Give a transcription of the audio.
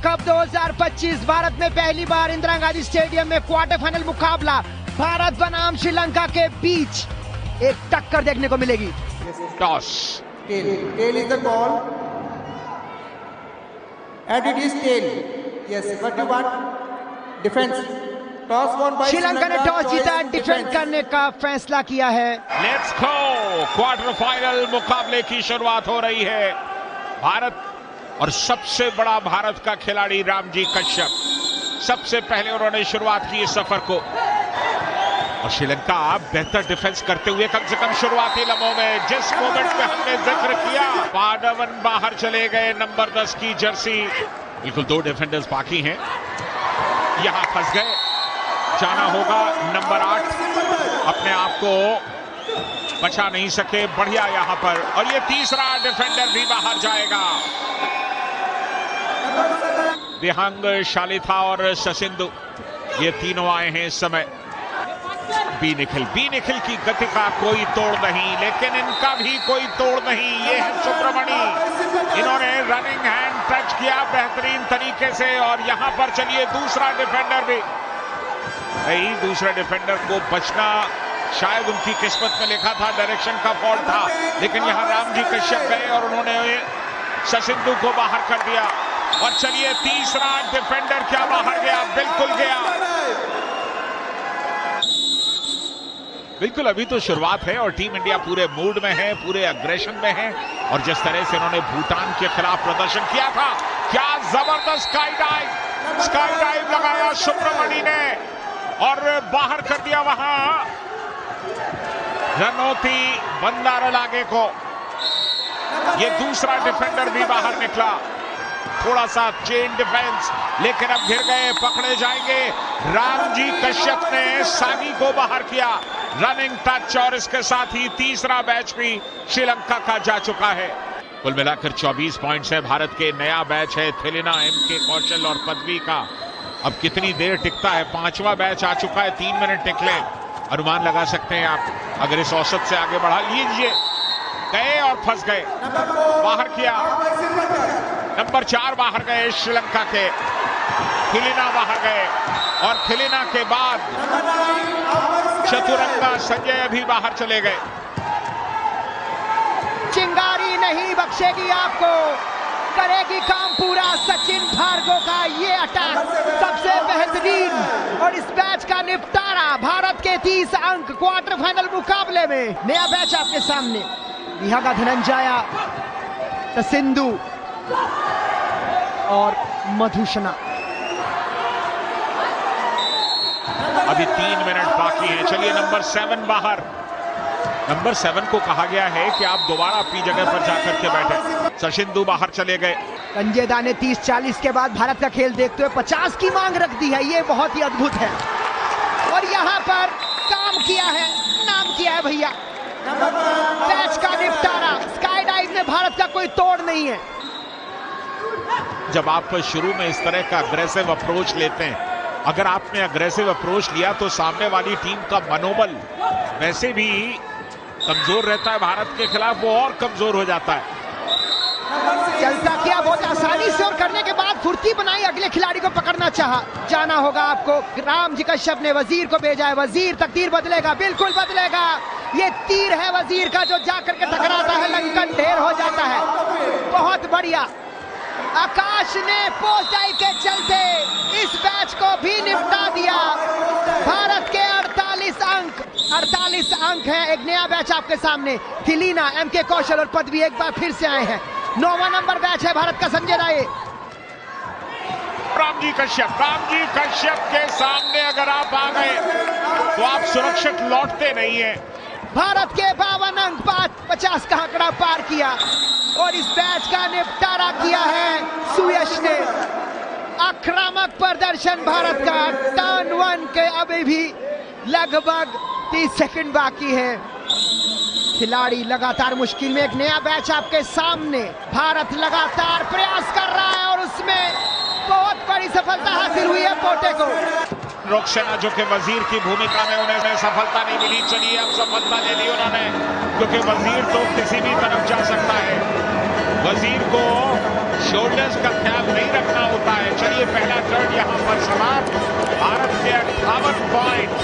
Cup 2025 Bharat में पहली बार Indira Gandhi stadium में क्वार्टर फाइनल मुकाबला भारत बनाम श्रीलंका के बीच एक टक्कर देखने को मिलेगी। Toss Tail is the call. And it is tail. Yes, what you want? Defense. Toss won by Sri Lanka ने टॉस जीता, डिफेंड करने का फैसला किया है। Let's go. क्वार्टर फाइनल मुकाबले की शुरुआत हो रही है। भारत और सबसे बड़ा भारत का खिलाड़ी रामजी कश्यप सबसे पहले उन्होंने शुरुआत की इस सफर को, और श्रीलंका बेहतर डिफेंस करते हुए कम से कम शुरुआती लम्हों में जिस मोमेंट में हमने जिक्र किया, पांडवन बाहर चले गए। नंबर 10 की जर्सी, बिल्कुल 2 डिफेंडर्स बाकी हैं, यहां फंस गए। जाना होगा नंबर 8, अपने आप को बचा नहीं सके, बढ़िया यहां पर, और ये तीसरा डिफेंडर भी बाहर जाएगा। विहंग, शालिथा और ससिंधु, ये तीनों आए हैं इस समय। बी निखिल की गति का कोई तोड़ नहीं, लेकिन इनका भी कोई तोड़ नहीं। ये है सुब्रमणी, इन्होंने रनिंग हैंड टच किया बेहतरीन तरीके से, और यहां पर चलिए दूसरा डिफेंडर भी नहीं, दूसरे डिफेंडर को बचना शायद उनकी किस्मत में लिखा था, डायरेक्शन का फॉल्ट था, लेकिन यहां रामजी कश्यप गए और उन्होंने ससिंधु को बाहर कर दिया। और चलिए तीसरा डिफेंडर क्या बाहर गया, बिल्कुल गया। बिल्कुल अभी तो शुरुआत है और टीम इंडिया पूरे मूड में है, पूरे अग्रेशन में है, और जिस तरह से उन्होंने भूटान के खिलाफ प्रदर्शन किया था, क्या जबरदस्त स्काई डाइव लगाया सुब्रमणी ने और बाहर कर दिया वहां रनौती बंदारलागे को। ये दूसरा डिफेंडर भी बाहर निकला, थोड़ा सा चेन डिफेंस, लेकिन अब घिर गए, पकड़े जाएंगे। रामजी कश्यप ने सागी को बाहर किया, रनिंग टच, और इसके साथ ही तीसरा बैच भी श्रीलंका का जा चुका है। कुल मिलाकर 24 पॉइंट्स है भारत के। नया बैच है थिलिना, एम.के. कौशल और पदवी का। अब कितनी देर टिकता है, 5वां बैच आ चुका है, 3 मिनट टिकले, अनुमान लगा सकते हैं आप अगर इस औसत से आगे बढ़ा लीजिए। गए और फंस गए, बाहर किया। नंबर 4 बाहर गए श्रीलंका के, थिलिना बाहर गए, और थिलिना के बाद चतुरंगा संजय भी बाहर चले गए। चिंगारी नहीं बख्शेगी आपको, करेगी काम पूरा सचिन भार्गव का ये अटैक सबसे बेहतरीन, और इस मैच का निपटारा। भारत के 30 अंक क्वार्टर फाइनल मुकाबले में। नया मैच आपके सामने, विहंगा, धनंजया, ससिंधु और मधुषणा। अभी 3 मिनट बाकी हैं। चलिए नंबर 7 बाहर। नंबर 7 को कहा गया है कि आप दोबारा अपनी जगह पर जाकर के बैठे। ससिंधु बाहर चले गए। संजय दा ने 30-40 के बाद भारत का खेल देखते हुए 50 की मांग रख दी है, ये बहुत ही अद्भुत है, और यहां पर काम किया है, नाम किया है भैया। मैच का निपटारा, स्काई डाइव में भारत का कोई तोड़ नहीं है। जब आप शुरू में इस तरह का अग्रेसिव अप्रोच लेते हैं, अगर आपने अग्रेसिव अप्रोच लिया तो सामने वाली टीम का मनोबल वैसे भी कमजोर रहता है भारत के खिलाफ, वो और कमजोर हो जाता है। चलता किया बहुत आसानी से, और करने के बाद फुर्ती बनाई, अगले खिलाड़ी को पकड़ना चाहा। जाना होगा आपको, रामजी कश्यप ने वजीर को भेजा है, वजीर तकदीर बदलेगा, बिल्कुल बदलेगा। ये तीर है वजीर का जो जाकर के टकराता है, लंकन ढेर हो जाता है। बहुत बढ़िया, आकाश ने पोस्ट डाइव के चलते इस मैच को भी निपटा दिया। भारत के 48 अंक है। एक नया बैच आपके सामने, थिलिना, एम.के. कौशल और पदवी एक बार फिर से आए हैं। 9वां नंबर बैच है भारत का। संजय राय, रामजी कश्यप के सामने अगर आप आ गए तो आप सुरक्षित लौटते नहीं है। भारत के 52 अंक, 50 का आंकड़ा पार किया, और इस मैच का निपटारा किया है सुयश ने। आक्रामक प्रदर्शन भारत का। टर्न 1 के अभी भी लगभग 30 सेकंड बाकी है। खिलाड़ी लगातार मुश्किल में। एक नया बैच आपके सामने, भारत लगातार प्रयास कर रहा है, और उसमें बहुत बड़ी सफलता हासिल हुई है पोटे को। रोकसेना जो कि वजीर की भूमिका में, उन्हें सफलता नहीं मिली। चलिए अब सफलता ले ली उन्होंने, क्योंकि वजीर तो किसी भी तरफ जा सकता है। वजीर को शोल्डर्स का ख्याल नहीं रखना होता है। चलिए पहला टर्न यहां पर समाप्त। भारत के 58 पॉइंट।